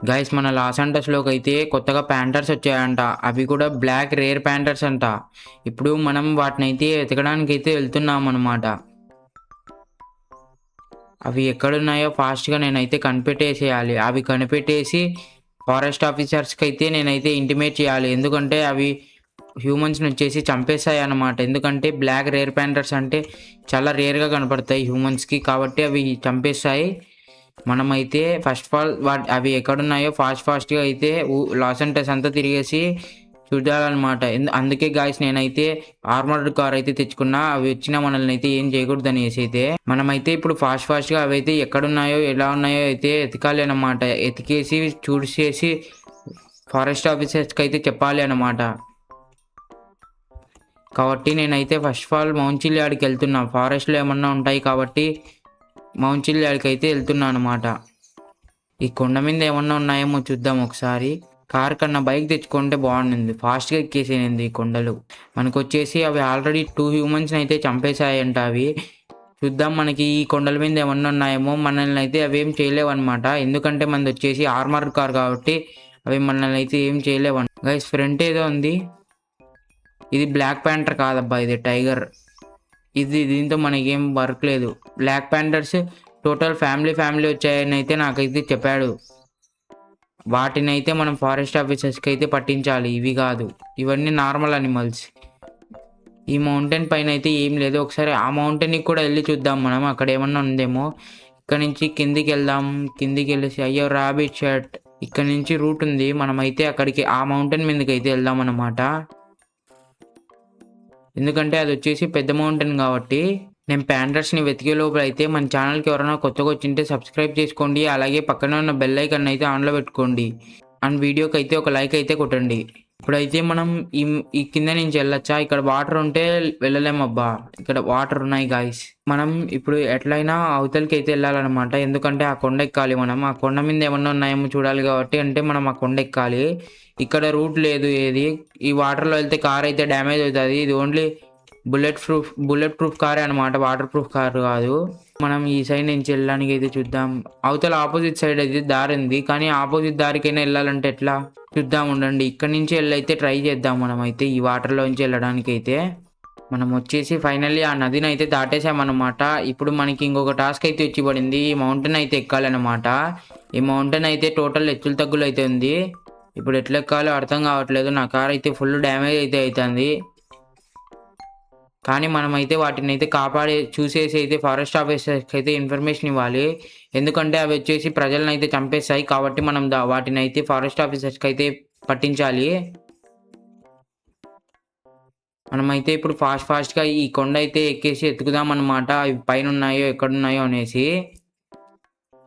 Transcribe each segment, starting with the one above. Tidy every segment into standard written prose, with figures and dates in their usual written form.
Guys మన loss ఏంజల్స్‌లోకి అయితే కొత్తగా ప్యాంథర్స్ వచ్చాయంట. అవి కూడా బ్లాక్ రేర్ ప్యాంథర్స్ అంట. ఇప్పుడు మనం వాటినైతే వెతకడానికైతే వెళ్తున్నామనమాట. అవి ఎక్కడున్నాయో ఫాస్ట్‌గా నేనైతే కనిపెట్టేసేయాలి. అవి కనిపెట్టేసి ఫారెస్ట్ ఆఫీసర్స్‌కి అయితే నేనైతే ఇంటిమేట్ చేయాలి. ఎందుకంటే అవి హ్యూమన్స్‌నొచ్చేసి చంపేస్తాయన్నమాట. ఎందుకంటే బ్లాక్ రేర్ ప్యాంథర్స్ అంటే చాలా రేర్‌గా కనపడతాయి హ్యూమన్స్‌కి. కాబట్టి అవి చంపేస్తాయి. మనమైతే ఫస్ట్ ఆఫ్ ఆల్ అవి ఎక్కడున్నాయో ఫాస్ట్‌గా అయితే లాస్ ఏంజల్స్ అంతా తిరిగేసి చూడాలనమాట. అందుకే గాయ్స్ నేనైతే ఆర్మర్డ్ కార్ అయితే తెచ్చుకున్నా. అవి వచ్చినా మనల్ని అయితే ఏం చేయకూడదనేసి అయితే. మనమైతే ఇప్పుడు ఫాస్ట్‌గా అవైతే ఎక్కడున్నాయో, ఎలా ఉన్నాయో అయితే ఎతకాలి అన్నమాట. ఎతికేసి చూసేసి ఫారెస్ట్ ఆఫీసర్స్‌కి అయితే చెప్పాలి అన్నమాట. కాబట్టి నేనైతే ఫస్ట్ ఆఫ్ ఆల్ మౌంట్ చిలియాడ్‌కి వెళ్తున్నా. ఫారెస్ట్‌లో ఏమన్నా ఉంటాయి కాబట్టి మౌంట్ చిలియాడ్‌కి అయితే వెళ్తున్నా అన్నమాట. ఈ కొండ మీద ఏమన్నా ఉన్నాయేమో చూద్దాం ఒకసారి. కార్ కన్నా బైక్ తెచ్చుకుంటే బాగుండింది. ఫాస్ట్‌గా ఎక్కేసేయండి ఈ కొండలు. మనకొచ్చేసి అవి ఆల్రెడీ 2 హ్యూమన్స్‌ని అయితే చంపేసాయంట అవి. చూద్దాం మనకి ఈ కొండల మీద ఏమన్నా ఉన్నాయేమో. మనల్ని అయితే అవేం చేయలేవన్నమాట. ఎందుకంటే మనదొచ్చేసి ఆర్మర్డ్ కార్ కాబట్టి అవి మనల్ని అయితే ఏం గైస్ ఫ్రంట్ ఏదో ఉంది. ఇది బ్లాక్ ప్యాంథర్ కాదబ్బా, ఇది టైగర్. దీంతో మనకేం వర్క్ లేదు. బ్లాక్ ప్యాంథర్స్ టోటల్ ఫ్యామిలీ వచ్చాయని అయితే నాకైతే చెప్పాడు. వాటినైతే మనం ఫారెస్ట్ ఆఫీసర్స్‌కి అయితే పట్టించాలి. ఇవి కాదు. ఇవన్నీ నార్మల్ యానిమల్స్. ఈ మౌంటైన్ పైన అయితే ఏం లేదు. ఒకసారి ఆ మౌంటైన్‌కి కూడా ఎళ్లి చూద్దాం మనం. అక్కడ ఏమన్నా ఉందేమో. ఇక్కడ నుంచి కిందికెళ్దాం. కిందికెళ్ళేసి అయ్యో! Rabbit shirt. ఇక్కడ నుంచి రూట్ ఉంది. మనమైతే అక్కడికి ఆ మౌంటైన్ మీదకైతే వెళ్దాం అన్నమాట. ఎందుకంటే అదొచ్చేసి పెద్ద మౌంటైన్ కాబట్టి. నేను ప్యాంథర్స్‌ని వెతికే లోపల అయితే మన ఛానల్‌కి ఎవరైనా కొత్తగా వచ్చింటే సబ్స్క్రైబ్ చేసుకోండి. అలాగే పక్కనే ఉన్న బెల్ ఐకాన్ అయితే ఆన్‌లో పెట్టుకోండి. అండ్ వీడియోకైతే ఒక లైక్ అయితే కొట్టండి. ఇప్పుడైతే మనం ఈ ఈ కింద నుంచి వెళ్ళొచ్చా? ఇక్కడ వాటర్ ఉంటే వెళ్ళలేమబ్బా. ఇక్కడ వాటర్ ఉన్నాయి గాయ్స్. మనం ఇప్పుడు ఎట్లైనా అవతలకి అయితే వెళ్ళాలన్నమాట. ఎందుకంటే ఆ కొండ ఎక్కాలి మనం. ఆ కొండ మీద ఏమన్నా ఉన్నాయేమో చూడాలి కాబట్టి అంటే మనం ఆ కొండ ఎక్కాలి. ఇక్కడ రూట్ లేదు ఏది. ఈ వాటర్‌లో వెళ్తే కార్ అయితే డ్యామేజ్ అవుతది. ఇది ఓన్లీ బుల్లెట్ ప్రూఫ్ కారే అనమాట. వాటర్ ప్రూఫ్ కార్ కాదు. మనం ఈ సైడ్ నుంచి వెళ్ళడానికి అయితే చూద్దాం. అవతల ఆపోజిట్ సైడ్ అయితే దారి ఉంది. కానీ ఆపోజిట్ దారికైనా వెళ్ళాలంటే ఎట్లా? చూద్దాం ఉండండి. ఇక్కడి నుంచి వెళ్ళైతే ట్రై చేద్దాం మనమైతే ఈ వాటర్‌లోంచి వెళ్ళడానికైతే. మనం వచ్చేసి ఫైనల్లీ ఆ నదిని అయితే దాటేసామన్నమాట. ఇప్పుడు మనకి ఇంకొక టాస్క్ అయితే వచ్చి పడింది. ఈ మౌంటైన్ అయితే ఎక్కాలన్నమాట. ఈ మౌంటైన్ అయితే టోటల్ హెచ్చులు తగ్గులు అయితే ఉంది. ఇప్పుడు ఎట్లా ఎక్కాలో అర్థం కావట్లేదు. నా కార్ అయితే ఫుల్ డ్యామేజ్ అయితే అవుతుంది. కానీ మనమైతే వాటినైతే చూసేసి అయితే ఫారెస్ట్ ఆఫీసర్స్‌కి అయితే ఇన్ఫర్మేషన్ ఇవ్వాలి. ఎందుకంటే అవి వచ్చేసి ప్రజలనైతే చంపేస్తాయి. కాబట్టి మనం వాటినైతే ఫారెస్ట్ ఆఫీసర్స్‌కి అయితే పట్టించాలి. మనమైతే ఇప్పుడు ఫాస్ట్‌గా ఈ కొండ అయితే ఎక్కేసి ఎతుకుదాం అన్నమాట. అవి పైనున్నాయో, ఎక్కడున్నాయో అనేసి.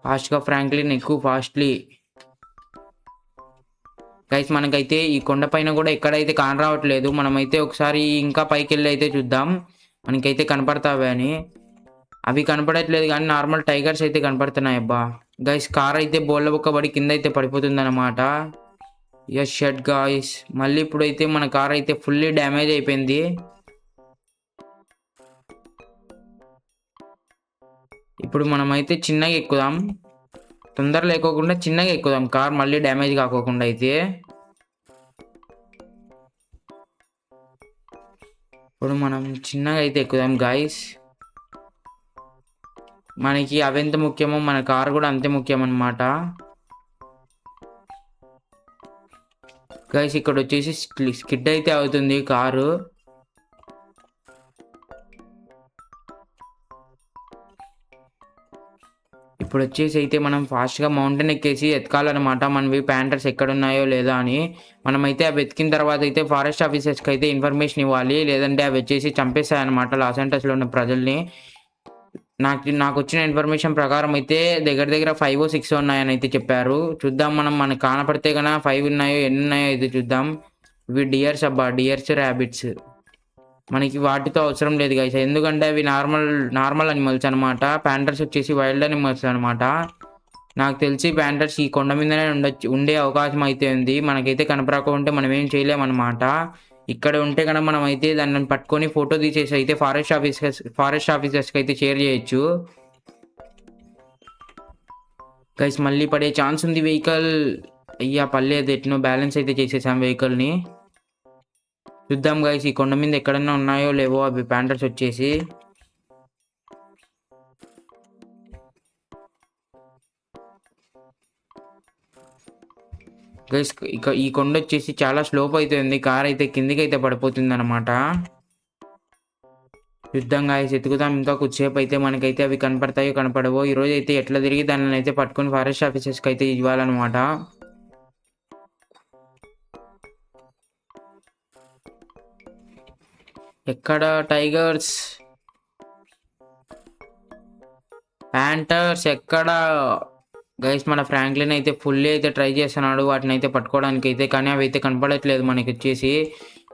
ఫాస్ట్‌గా ఫ్రాంక్లిన్ ఎక్కు ఫాస్ట్‌లీ. గైస్ మనకైతే ఈ కొండ పైన కూడా ఎక్కడైతే కానరావట్లేదు. మనమైతే ఒకసారి ఇంకా పైకెళ్ళి అయితే చూద్దాం. మనకైతే కనపడతావా అని. అవి కనపడట్లేదు గానీ నార్మల్ టైగర్స్ అయితే కనపడుతున్నాయబ్బా. గైస్ కార్ అయితే బోళ్ళ బొక్క పడి కిందైతే పడిపోతుందన్నమాట. Yes shut guys. మళ్ళీ ఇప్పుడైతే మన కార్ అయితే ఫుల్లీ డ్యామేజ్ అయిపోయింది. ఇప్పుడు మనమైతే చిన్నగా ఎక్కుదాం. తొందర లేకోకుండా చిన్నగా ఎక్కుదాం. కార్ మళ్ళీ డ్యామేజ్ కాకోకుండా అయితే. ఇప్పుడు మనం చిన్నగా అయితే ఎక్కుదాం గాయ్స్. మనకి అవెంత ముఖ్యమో మన కార్ కూడా అంతే ముఖ్యం అన్నమాట. గైస్ ఇక్కడ వచ్చేసి స్కిడ్ అయితే అవుతుంది కారు. ఇప్పుడు వచ్చేసి అయితే మనం ఫాస్ట్‌గా మౌంటైన్ ఎక్కేసి ఎతకాలన్నమాట. మనవి ప్యాంథర్స్ ఎక్కడున్నాయో లేదా అని. మనమైతే అవి వెతికిన తర్వాత అయితే ఫారెస్ట్ ఆఫీసర్స్‌కి అయితే ఇన్ఫర్మేషన్ ఇవ్వాలి. లేదంటే అవి వచ్చేసి చంపేస్తాయన్నమాట లాస్ ఏంజల్స్‌లో ఉన్న ప్రజల్ని. నాకొచ్చిన ఇన్ఫర్మేషన్ ప్రకారం అయితే దగ్గర దగ్గర 5 6 ఉన్నాయని అయితే చెప్పారు. చూద్దాం మనకు కనపడితే గన 5 ఉన్నాయో ఎన్నున్నాయో అయితే చూద్దాం. ఇవి డియర్స్ అబ్బా. Deers, rabbits. మనకి వాటితో అవసరం లేదు గైస్. ఎందుకంటే అవి నార్మల్ అనిమల్స్ అనమాట. ప్యాంథర్స్ వచ్చేసి వైల్డ్ అనిమల్స్ అనమాట. నాకు తెలిసి ప్యాంథర్స్ ఈ కొండ మీదనే ఉండే అవకాశం అయితే ఉంది. మనకైతే కనపడకుంటే మనం ఏం చేయలేమన్నమాట. ఇక్కడ ఉంటే కనుక మనం అయితే దాన్ని పట్టుకొని ఫోటో తీసేసి అయితే ఫారెస్ట్ ఆఫీసర్స్‌కి అయితే షేర్ చేయొచ్చు. గైస్ మళ్ళీ పడే ఛాన్స్ ఉంది వెహికల్. అయ్యా పర్లేదు, ఎట్నో బ్యాలెన్స్ అయితే చేసేసాం వెహికల్ని. చూద్దాం గైస్ ఈ కొండ మీద ఎక్కడన్నా ఉన్నాయో లేవో అవి ప్యాంటర్స్ వచ్చేసి. గైస్ ఇక ఈ కొండ వచ్చేసి చాలా స్లోప్ అవుతుంది, కార్ అయితే కిందికి అయితే పడిపోతుంది అనమాట. చూద్దాం గాయస్, ఎత్తుకుతాం ఇంకా కొద్దిసేపు అయితే మనకైతే అవి కనపడతాయో కనపడవో. ఈరోజు అయితే ఎట్లా తిరిగి దానిని అయితే పట్టుకొని ఫారెస్ట్ ఆఫీసర్స్కి అయితే ఇవ్వాలన్నమాట. ఎక్కడ టైగర్స్, ప్యాంటర్స్ ఎక్కడ? గైస్ మన ఫ్రాంక్లిన్ అయితే ఫుల్లీ అయితే ట్రై చేస్తున్నాడు వాటిని అయితే పట్టుకోవడానికి అయితే, కానీ అవి అయితే కనపడట్లేదు మనకి వచ్చేసి.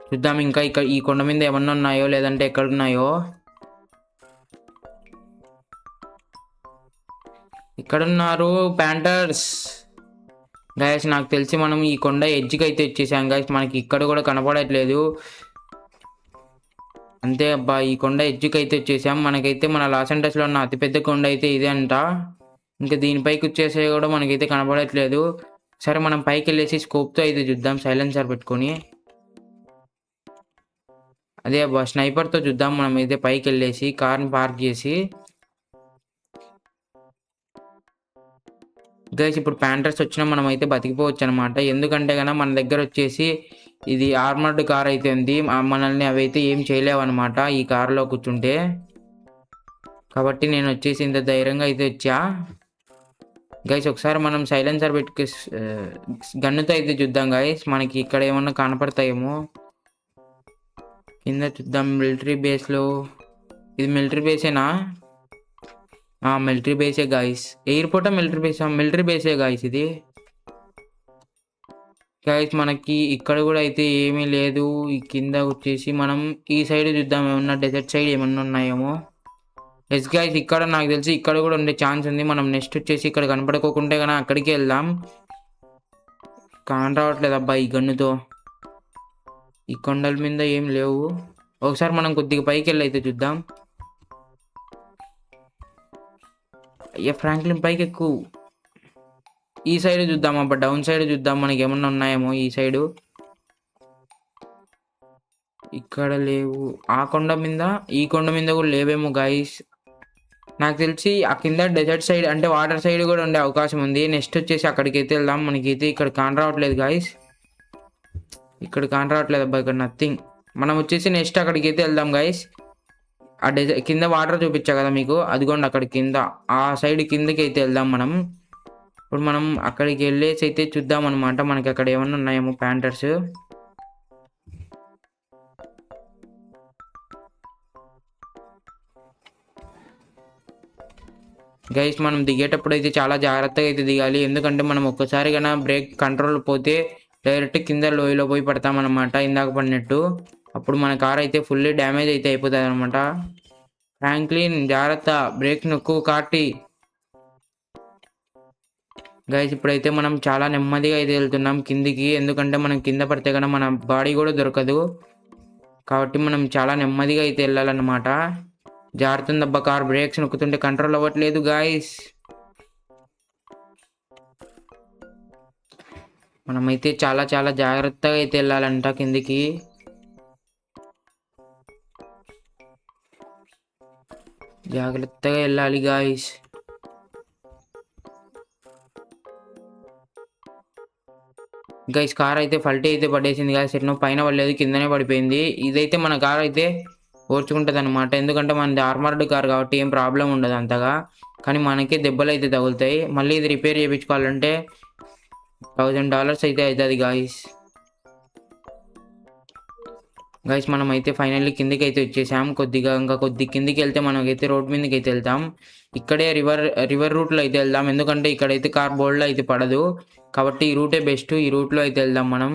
చూద్దాం ఇంకా ఇక్కడ ఈ కొండ మీద ఏమన్నా ఉన్నాయో లేదంటే ఎక్కడ ఉన్నాయో. ఇక్కడున్నారు ప్యాంటర్స్. గైస్ నాకు తెలిసి మనం ఈ కొండ ఎడ్జ్కి అయితే వచ్చేసాం గైస్, మనకి ఇక్కడ కూడా కనపడట్లేదు. అంతే అబ్బా, ఈ కొండ ఎడ్జ్కి అయితే వచ్చేసాం. మనకైతే మన లాస్ ఏంజల్స్లో ఉన్న అతిపెద్ద కొండ అయితే ఇదే అంట. ఇంకా దీనిపైకి వచ్చేసే కూడా మనకైతే కనపడట్లేదు. సరే మనం పైకి వెళ్ళేసి స్కోప్తో అయితే చూద్దాం, సైలెన్సర్ పెట్టుకొని. అదే అబ్బా స్నైపర్తో చూద్దాం. మనం అయితే పైకి వెళ్ళేసి కార్ని పార్క్ చేసి. గైస్ ఇప్పుడు ప్యాంటర్స్ వచ్చినా మనం అయితే బతికిపోవచ్చు అనమాట. ఎందుకంటే కన్నా మన దగ్గర వచ్చేసి ఇది ఆర్మర్డ్ కార్ అయితే ఉంది, మనల్ని అవి అయితే ఏం చేయలేవు అనమాట ఈ కార్లో కూర్చుంటే. కాబట్టి నేను వచ్చేసి ఇంత ధైర్యంగా అయితే వచ్చా. గైస్ ఒకసారి మనం సైలెన్సర్ పెట్టుకు గన్నుతో అయితే చూద్దాం గైస్, మనకి ఇక్కడ ఏమన్నా కనపడతాయేమో. కింద చూద్దాం మిలిటరీ బేస్లో. ఇది మిలిటరీ బేసేనా? మిలిటరీ బేసే గాయస్. ఎయిర్పోర్టా మిలిటరీ బేసా? మిలిటరీ బేసే గాయస్ ఇది. గాయస్ మనకి ఇక్కడ కూడా అయితే ఏమీ లేదు. ఈ కింద వచ్చేసి మనం ఈ సైడ్ చూద్దాం, ఏమన్నా డెజర్ట్ సైడ్ ఏమన్నా ఉన్నాయేమో. ఎస్ గాయస్ ఇక్కడ నాకు తెలిసి ఇక్కడ కూడా ఉండే ఛాన్స్ ఉంది. మనం నెక్స్ట్ వచ్చేసి ఇక్కడ కనపడుకోకుంటే కన్నా అక్కడికి వెళ్దాం. కాన్ రావట్లేదు అబ్బా ఈ గన్నుతో. ఈ కొండల మీద ఏం లేవు. ఒకసారి మనం కొద్దిగా పైకి వెళ్ళి అయితే చూద్దాం. అయ్యా ఫ్రాంక్లిన్ పైకి ఎక్కువ. ఈ సైడ్ చూద్దాం అబ్బా, డౌన్ సైడ్ చూద్దాం మనకి ఏమన్నా ఉన్నాయేమో ఈ సైడు. ఇక్కడ లేవు. ఆ కొండ మీద ఈ కొండ మీద కూడా లేవేమో గాయస్. నాకు తెలిసి ఆ కింద డెజర్ట్ సైడ్ అంటే వాటర్ సైడ్ కూడా ఉండే అవకాశం ఉంది. నెక్స్ట్ వచ్చేసి అక్కడికి అయితే వెళ్దాం. మనకైతే ఇక్కడ కాన్ రావట్లేదు గాయస్, ఇక్కడ కాన్ రావట్లేదు అబ్బా, ఇక్కడ నథింగ్. మనం వచ్చేసి నెక్స్ట్ అక్కడికి అయితే వెళ్దాం గాయస్. ఆ కింద వాటర్ చూపించా కదా మీకు, అదిగోండి అక్కడ కింద ఆ సైడ్ కిందకి అయితే వెళ్దాం మనం. ఇప్పుడు మనం అక్కడికి వెళ్ళేసి అయితే చూద్దాం అనమాట, మనకి అక్కడ ఏమన్నా ఉన్నాయేమో ప్యాంటర్స్. గైస్ మనం దిగేటప్పుడు అయితే చాలా జాగ్రత్తగా అయితే దిగాలి, ఎందుకంటే మనం ఒక్కసారి కన్నా బ్రేక్ కంట్రోల్ పోతే డైరెక్ట్ కింద లోయలో పోయి పడతామన్నమాట ఇందాక పడినట్టు. అప్పుడు మన కార్ అయితే ఫుల్లీ డ్యామేజ్ అయితే అయిపోతుంది అనమాట. ఫ్రాంక్లిన్ జాగ్రత్త, బ్రేక్ నొక్కు కాటి. గైస్ ఇప్పుడైతే మనం చాలా నెమ్మదిగా అయితే వెళ్తున్నాం కిందికి, ఎందుకంటే మనం కింద పడితే కన్నా మన బాడీ కూడా దొరకదు. కాబట్టి మనం చాలా నెమ్మదిగా అయితే వెళ్ళాలన్నమాట. జారుతుంది అబ్బా కార్, బ్రేక్స్ నొక్కుతుంటే కంట్రోల్ అవ్వట్లేదు గాయస్. మనమైతే చాలా చాలా జాగ్రత్తగా అయితే వెళ్ళాలంట కిందికి. జాగ్రత్తగా వెళ్ళాలి గాయస్. గైస్ కార్ అయితే ఫల్టీ అయితే పడేసింది గాయస్, ఎన్నో పైన పడలేదు కిందనే పడిపోయింది. ఇదైతే మన కార్ అయితే ఓర్చుకుంటుంది అనమాట, ఎందుకంటే మనది ఆర్మర్డ్ కార్ కాబట్టి ఏం ప్రాబ్లం ఉండదు అంతగా. కానీ మనకే దెబ్బలు అయితే తగులుతాయి. మళ్ళీ ఇది రిపేర్ చేయించుకోవాలంటే $1000 అయితే అవుతుంది గాయస్. గైస్ మనం అయితే ఫైనల్లీ కిందికి అయితే వచ్చేసాం. ఇంకా కొద్ది కిందికి వెళ్తే మనకైతే రోడ్ మీదకి అయితే వెళ్తాం. ఇక్కడే రివర్ రూట్లో అయితే వెళ్దాం, ఎందుకంటే ఇక్కడైతే కార్ బోర్డ్లో అయితే పడదు. కాబట్టి ఈ రూటే బెస్ట్, ఈ రూట్లో అయితే వెళ్దాం మనం.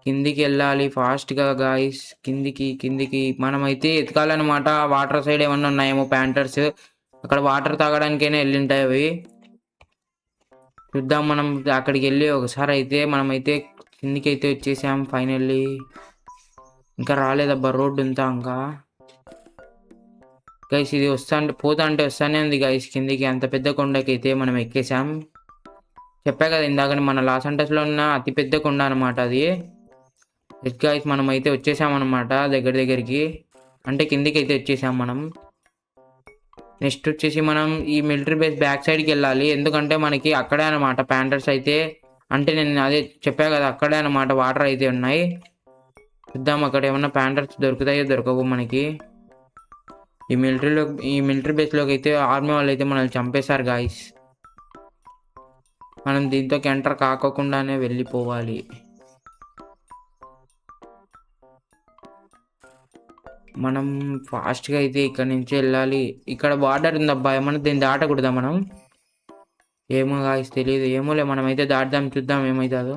కిందికి వెళ్ళాలి ఫాస్ట్గా గాయస్. కిందికి మనం అయితే ఎతకాలన్నమాట. వాటర్ సైడ్ ఏమన్నా ఉన్నాయేమో ప్యాంటర్స్, అక్కడ వాటర్ తాగడానికైనా వెళ్ళింటాయి అవి. చూద్దాం మనం అక్కడికి వెళ్ళి ఒకసారి అయితే. మనమైతే కిందికి అయితే వచ్చేసాం ఫైనల్లీ. ఇంకా రాలేదబ్బా రోడ్డు అంతా ఇంకా. గైస్ ఇది పోతా అంటే వస్తానే ఉంది గైస్ కిందికి. అంత పెద్ద కొండకి అయితే మనం ఎక్కేసాం. చెప్పా కదా ఇందాకని మన లాస్ ఏంజల్స్లో ఉన్న అతి పెద్ద కొండ అనమాట అది. గైస్ మనం అయితే వచ్చేసామన్నమాట దగ్గరికి. అంటే కిందికి అయితే వచ్చేసాం మనం. నెక్స్ట్ వచ్చేసి మనం ఈ మిలిటరీ బేస్ బ్యాక్ సైడ్కి వెళ్ళాలి. ఎందుకంటే మనకి అక్కడే అనమాట ప్యాంటర్స్ అయితే, అంటే నేను అదే చెప్పా కదా అక్కడే అనమాట వాటర్ అయితే ఉన్నాయి. చూద్దాం అక్కడ ఏమన్నా ప్యాంటర్స్ దొరుకుతాయో దొరకవు మనకి. ఈ మిలిటరీ బేస్లోకి అయితే ఆర్మీ వాళ్ళు అయితే మనల్ని చంపేశారు గాయస్. మనం దీంతోకి ఎంటర్ కాకోకుండానే వెళ్ళిపోవాలి. మనం ఫాస్ట్గా అయితే ఇక్కడ నుంచి వెళ్ళాలి. ఇక్కడ బార్డర్ ఉందబ్బా, ఏమన్నా దీన్ని దాటకూడదా మనం? ఏమో గాయస్ తెలియదు. ఏమోలే, మనమైతే దాటుదాం, చూద్దాం ఏమవుతుందో.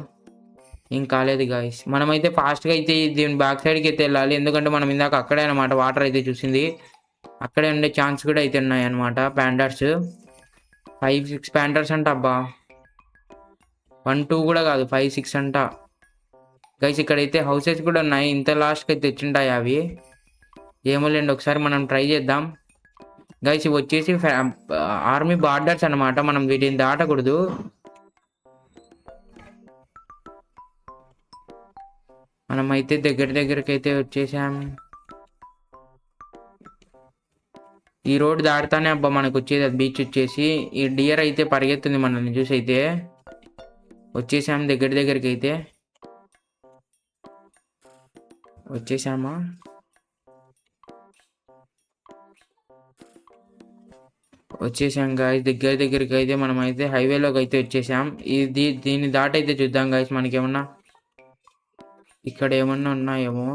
ఏం కాలేదు గాయస్. మనమైతే ఫాస్ట్గా అయితే దీని బ్యాక్ సైడ్కి అయితే వెళ్ళాలి. ఎందుకంటే మనం ఇందాక అక్కడే అనమాట వాటర్ అయితే చూసింది. అక్కడే ఉండే ఛాన్స్ కూడా అయితే ఉన్నాయి అనమాట. ప్యాండర్స్ 5-6 ప్యాండర్స్ అంట అబ్బా. 1-2 కూడా కాదు, 5-6 అంట గైస్. ఇక్కడైతే హౌసెస్ కూడా ఉన్నాయి. ఇంత లాస్ట్కి అయితే తెచ్చింటాయి అవి. ఏమోలేండి, ఒకసారి మనం ట్రై చేద్దాం గైస్. ఇవి వచ్చేసి ఆర్మీ బార్డర్స్ అనమాట. మనం వీటిని దాటకూడదు. మనమైతే దగ్గరికి అయితే వచ్చేసాం. ఈ రోడ్ దాటుతానే అబ్బా మనకు వచ్చేది అది బీచ్ వచ్చేసి. ఈ డియర్ అయితే పరిగెత్తుంది మనల్ని చూసి అయితే. వచ్చేసాం దగ్గరికి అయితే. వచ్చేసామా? వచ్చేసాం గాయస్. దగ్గరికి అయితే మనం అయితే హైవేలోకి అయితే వచ్చేసాం. దీన్ని దాటైతే చూద్దాం గాయస్ మనకేమన్నా ఇక్కడ ఏమన్నా ఉన్నాయేమో.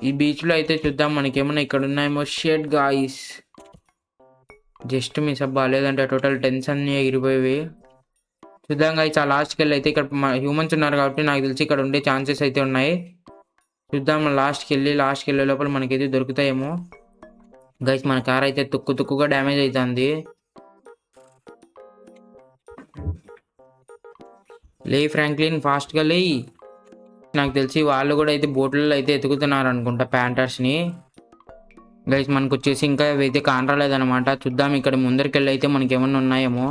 ఈ బీచ్లో అయితే చూద్దాం మనకేమన్నా ఇక్కడ ఉన్నాయేమో. షెడ్ గాయస్, జస్ట్ మిస్ అబ్బా, లేదంటే టోటల్ టెన్స్ అన్నీ ఎగిరిపోయేవి. చూద్దాం గాయస్. ఆ లాస్ట్కి వెళ్ళి అయితే ఇక్కడ హ్యూమన్స్ ఉన్నారు కాబట్టి నాకు తెలిసి ఇక్కడ ఉండే ఛాన్సెస్ అయితే ఉన్నాయి. చూద్దాం లాస్ట్కి వెళ్ళే లోపల మనకైతే దొరుకుతాయేమో. గైస్ మన కార్ అయితే తుక్కుగా డ్యామేజ్ అవుతుంది. లే ఫ్రాంక్లిన్, ఫాస్ట్గా లే. నాకు తెలిసి వాళ్ళు కూడా అయితే బోట్లలో అయితే ఎతుకుతున్నారు అనుకుంటా ప్యాంటర్స్ని. గైస్ మనకు వచ్చేసి ఇంకా అయితే కానరాలేదనమాట. చూద్దాం ఇక్కడ ముందరికి వెళ్ళి అయితే మనకి ఏమన్నా ఉన్నాయేమో.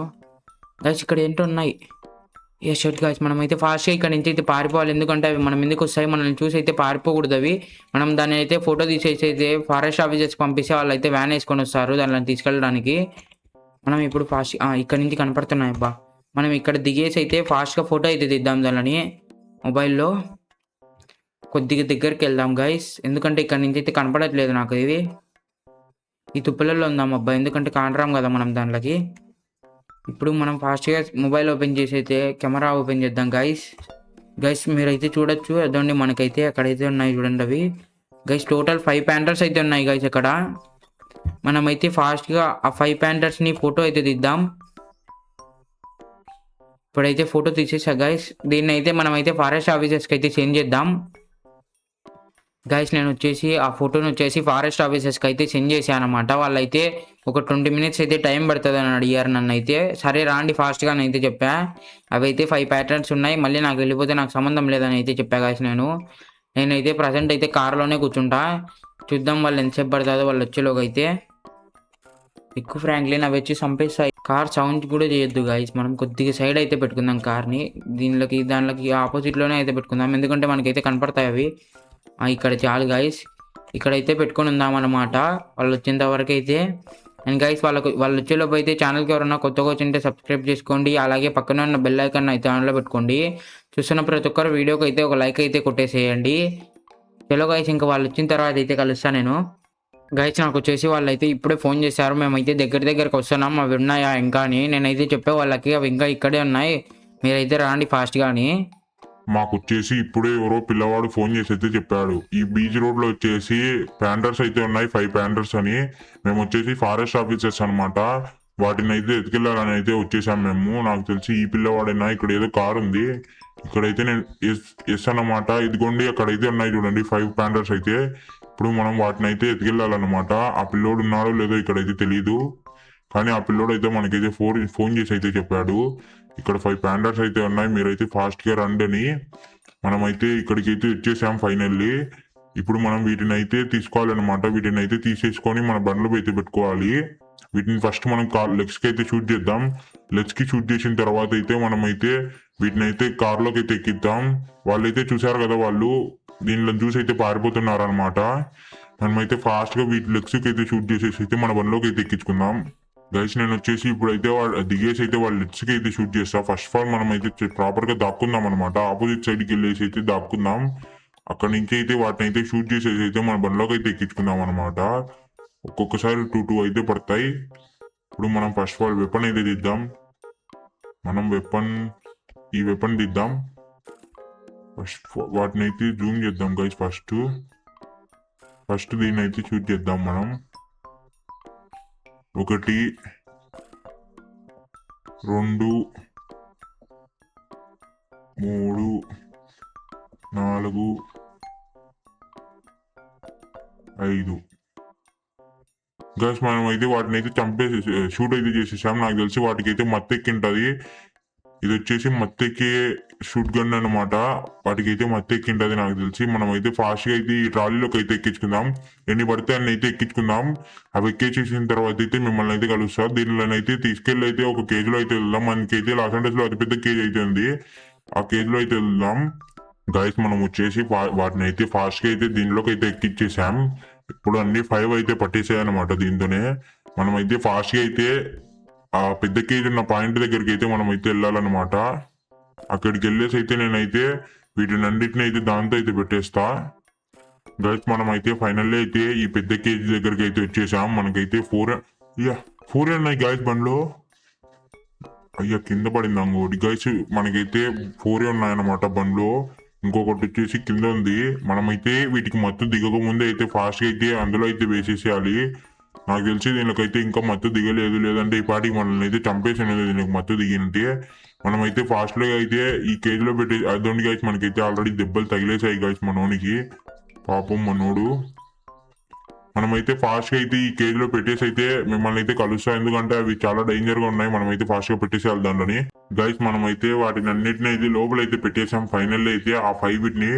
గైస్ ఇక్కడ ఏంటో ఉన్నాయి. ఏ షర్ట్ గైస్, మనమైతే ఫాస్ట్గా ఇక్కడ నుంచి అయితే పారిపోవాలి. ఎందుకంటే అవి మన మీదకి వస్తాయి. మనల్ని చూసి అయితే పారిపోకూడదు అవి. మనం దాన్ని అయితే ఫోటో తీసేసి అయితే ఫారెస్ట్ ఆఫీసర్స్ పంపిస్తే వాళ్ళు అయితే వ్యాన్ వేసుకొని వస్తారు దాన్ని తీసుకెళ్ళడానికి. మనం ఇప్పుడు ఇక్కడ నుంచి కనపడుతున్నాయి అబ్బా. మనం ఇక్కడ దిగేసి అయితే ఫాస్ట్గా ఫోటో అయితే తీద్దాం దానిని మొబైల్లో. కొద్దిగా దగ్గరికి వెళ్దాం గైస్, ఎందుకంటే ఇక్కడ నుంచి అయితే కనపడట్లేదు నాకు ఇది. ఈ తుప్పలలో ఉందాం అబ్బా, ఎందుకంటే కానరాం కదా మనం దాంట్లోకి. ఇప్పుడు మనం ఫాస్ట్గా మొబైల్ ఓపెన్ చేసి అయితే కెమెరా ఓపెన్ చేద్దాం గైస్. మీరైతే చూడొచ్చు అదండి, మనకైతే అక్కడైతే ఉన్నాయి చూడండి అవి. గైస్ టోటల్ 5 ప్యాంటర్స్ అయితే ఉన్నాయి గైస్ అక్కడ. మనమైతే ఫాస్ట్గా ఆ 5 ప్యాంటర్స్ని ఫోటో అయితే తీద్దాం. ఇప్పుడైతే ఫోటో తీసేసా గైస్. దీన్ని అయితే మనమైతే ఫారెస్ట్ ఆఫీసర్స్కి అయితే సెండ్ చేద్దాం గైస్. నేను వచ్చేసి ఆ ఫోటోని వచ్చేసి ఫారెస్ట్ ఆఫీసర్స్కి అయితే సెండ్ చేశాను అనమాట. వాళ్ళైతే ఒక 20 minutes అయితే టైం పడుతుంది అని అడిగారు నన్ను అయితే. సరే రాండి ఫాస్ట్గా అని అయితే చెప్పా. అవి అయితే 5 ప్యాటర్న్స్ ఉన్నాయి. మళ్ళీ నాకు వెళ్ళిపోతే నాకు సంబంధం లేదని అయితే చెప్పా గైస్. నేనైతే ప్రజెంట్ అయితే కార్లోనే కూర్చుంటా. చూద్దాం వాళ్ళు ఎంతసేపు పడుతుందో వాళ్ళు వచ్చేలోకి అయితే. ఎక్కువ ఫ్రాంక్లిన్ అవి వచ్చి చంపేస్తాయి. కార్ సౌండ్ కూడా చేయొద్దు గైస్. మనం కొద్దిగా సైడ్ అయితే పెట్టుకుందాం కార్ని. దానిలోకి ఆపోజిట్లోనే అయితే పెట్టుకుందాం, ఎందుకంటే మనకైతే కనపడతాయి అవి. ఇక్కడ చాలు గైస్, ఇక్కడైతే పెట్టుకొని ఉందామన్నమాట వాళ్ళు వచ్చేంత వరకు అయితే. అండ్ గైస్ వాళ్ళు వచ్చేలోపు అయితే ఛానల్కి ఎవరైనా కొత్తగా వచ్చింటే సబ్స్క్రైబ్ చేసుకోండి. అలాగే పక్కన ఉన్న బెల్ ఐకాన్ అయితే ఆన్లో పెట్టుకోండి. చూస్తున్న ప్రతి ఒక్కరు వీడియోకి అయితే ఒక లైక్ అయితే కొట్టేసేయండి. చలో గైస్, ఇంకా వాళ్ళు వచ్చిన తర్వాత అయితే కలుస్తాను నేను. గైస్ నాకు వచ్చేసి వాళ్ళైతే ఇప్పుడే ఫోన్ చేశారు. మేమైతే దగ్గరికి వస్తున్నాం, అవి ఉన్నాయా ఇంకా అని. నేనైతే చెప్పే వాళ్ళకి అవి ఇంకా ఇక్కడే ఉన్నాయి, మీరైతే రాండి ఫాస్ట్గా అని. మాకు వచ్చేసి ఇప్పుడే ఎవరో పిల్లవాడు ఫోన్ చేసి అయితే చెప్పాడు, ఈ బీచ్ రోడ్ లో వచ్చేసి ప్యాంటర్స్ అయితే ఉన్నాయి 5 ప్యాంటర్స్ అని. మేము వచ్చేసి ఫారెస్ట్ ఆఫీసర్స్ అనమాట, వాటిని అయితే ఎత్తుకెళ్ళాలని అయితే వచ్చేసాం మేము. నాకు తెలిసి ఈ పిల్లవాడైనా, ఇక్కడ ఏదో కార్ ఉంది, ఇక్కడైతే నేను ఎస్ అన్నమాట. ఇదిగోండి అక్కడైతే ఉన్నాయి చూడండి 5 ప్యాంటర్స్ అయితే. ఇప్పుడు మనం వాటిని అయితే ఎత్తుకెళ్ళాలన్నమాట. ఆ పిల్లోడు ఉన్నాడో లేదో ఇక్కడైతే తెలియదు, కానీ ఆ పిల్లోడు అయితే మనకైతే ఫోన్ చేసి అయితే చెప్పాడు, ఇక్కడ 5 ప్యాండర్స్ అయితే ఉన్నాయి, మీరైతే ఫాస్ట్గా రండి అని. మనమైతే ఇక్కడికి అయితే వచ్చేసాం ఫైనల్లీ. ఇప్పుడు మనం వీటిని అయితే తీసుకోవాలన్నమాట. వీటిని అయితే తీసేసుకొని మన బండ్లో అయితే పెట్టుకోవాలి. వీటిని ఫస్ట్ మనం లెగ్స్ కి అయితే షూట్ చేద్దాం. లెగ్స్ కి షూట్ చేసిన తర్వాత అయితే మనం అయితే వీటిని అయితే కార్లోకి అయితే ఎక్కిద్దాం. వాళ్ళైతే చూసారు కదా, వాళ్ళు దీనిలో చూసి అయితే పారిపోతున్నారు అనమాట. మనమైతే ఫాస్ట్ గా వీటి లెగ్స్ కి అయితే షూట్ చేసేసి అయితే మన బండ్లోకి అయితే ఎక్కించుకుందాం. గైస్ నేను వచ్చేసి ఇప్పుడైతే దిగేసి అయితే వాళ్ళ లెగ్స్ కి అయితే షూట్ చేస్తా. ఫస్ట్ ఆఫ్ ఆల్ మనం అయితే ప్రాపర్ గా దాక్కుందాం అనమాట. ఆపోజిట్ సైడ్ కి వెళ్ళేసి అయితే దాక్కుందాం. అక్కడ నుంచి అయితే వాటిని అయితే షూట్ చేసేసి అయితే మన బండ్లోకి అయితే ఎక్కించుకుందాం అనమాట. ఒక్కొక్కసారి 2 అయితే పడతాయి. ఇప్పుడు మనం ఫస్ట్ ఆఫ్ ఆల్ వెపన్ అయితే దిద్దాం. మనం ఈ వెపన్ దిద్దాం. ఫస్ట్ వాటిని అయితే జూమ్ చేద్దాం గైస్. ఫస్ట్ దీన్ని అయితే షూట్ చేద్దాం మనం. 1 2 3 4 5 గైస్ మనం అయితే వాటిని అయితే చంపేసి షూట్ అయితే చేసేసాం. నాకు తెలిసి వాటికి అయితే మత్తెక్కింటది. ఇది వచ్చేసి మత్తెక్కే షూట్ గన్ అనమాట. వాటికి అయితే మత్తెక్కింటది నాకు తెలిసి. మనం అయితే ఫాస్ట్ గా అయితే ఈ ట్రాలీలోకి అయితే ఎక్కించుకుందాం. ఎన్ని పడితే అన్ని అయితే ఎక్కించుకుందాం. అవి ఎక్కించేసిన తర్వాత అయితే మిమ్మల్ని అయితే కలుస్తారు. దీనిలో అయితే తీసుకెళ్ళి అయితే ఒక కేజీలో అయితే వెళ్దాం. మనకైతే లాస్ ఏంజల్స్ లో అతిపెద్ద కేజీ అయితే ఉంది. ఆ కేజీలో అయితే వెళ్దాం. గైస్ మనం వచ్చేసి వాటిని అయితే ఫాస్ట్ గా అయితే దీనిలోకి అయితే ఎక్కించేసాం. ఇప్పుడు అన్ని 5 అయితే పట్టేసాయి అనమాట. దీంతోనే మనం అయితే ఫాస్ట్ గా అయితే ఆ పెద్ద కేజీ ఉన్న పాయింట్ దగ్గరికి అయితే మనం అయితే వెళ్ళాలన్నమాట. అక్కడికి వెళ్ళేసి అయితే నేనైతే వీటిని అన్నిటిని అయితే దాంతో అయితే పెట్టేస్తా. గైస్ మనం అయితే ఫైనల్లీ అయితే ఈ పెద్ద కేజీ దగ్గరికి అయితే వచ్చేసాం. మనకైతే 4 ఉన్నాయి గైస్ బండ్లో. అయ్యా కింద పడింది అంగోటి. గైస్ మనకైతే 4 ఉన్నాయన్నమాట బండ్లో. ఇంకొకటి వచ్చేసి కింద ఉంది. మనమైతే వీటికి మత్తు దిగక ముందే అయితే ఫాస్ట్ గా అయితే అందులో అయితే వేసేసేయాలి. నాకు తెలిసి దీనికైతే ఇంకా మత్తు దిగలేదు. లేదంటే ఈ పాటికి మనల్ని అయితే చంపేసినది దీనికి మత్తు దిగింటే. మనమైతే ఫాస్ట్ గా అయితే ఈ కేజీలో పెట్టి అదొండి గైస్. మనకైతే ఆల్రెడీ దెబ్బలు తగిలేసాయి గైస్ మనోనికి. పాపం మనోడు. మనమైతే ఫాస్ట్ గా అయితే ఈ కేజీలో పెట్టేసి అయితే మిమ్మల్ని అయితే కలుస్తాం. ఎందుకంటే అవి చాలా డేంజర్ గా ఉన్నాయి. మనమైతే ఫాస్ట్ గా పెట్టేసేయాలి దాంట్లోని. గైస్ మనమైతే వాటిని అన్నిటిని అయితే లోపలైతే పెట్టేసాం. ఫైనల్ అయితే ఆ 5 వీటిని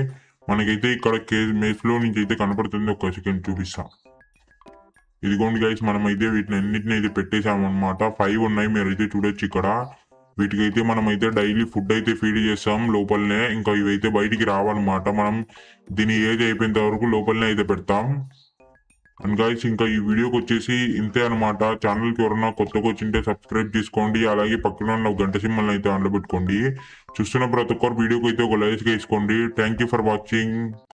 మనకైతే ఇక్కడ కేజ్ మేస్ లో నుంచి అయితే కనపడుతుంది. ఒక సెకండ్ చూపిస్తా. ఇదిగోండి గైస్ మనమైతే వీటిని అన్నిటిని అయితే పెట్టేసాం అనమాట. 5 ఉన్నాయి, మీరైతే చూడొచ్చు ఇక్కడ. వీటికైతే మనమైతే డైలీ ఫుడ్ అయితే ఫీడ్ చేస్తాం లోపలనే. ఇంకా ఇవైతే బయటికి రావన్నమాట. మనం దీని ఏజ్ అయిపోయేంత వరకు లోపలనే అయితే పెడతాం. అండ్ గైస్ ఇంకా ఈ వీడియోకి వచ్చేసి ఇంతే అనమాట. ఛానల్కి ఎవరన్నా కొత్తగా వచ్చింటే సబ్స్క్రైబ్ చేసుకోండి. అలాగే పక్కన ఉన్న గంట సింబల్ అయితే ఆన్లో పెట్టుకోండి. చూస్తున్న ప్రతి ఒక్కరు వీడియోకి అయితే ఒక లైక్ వేసుకోండి. Thank you for watching.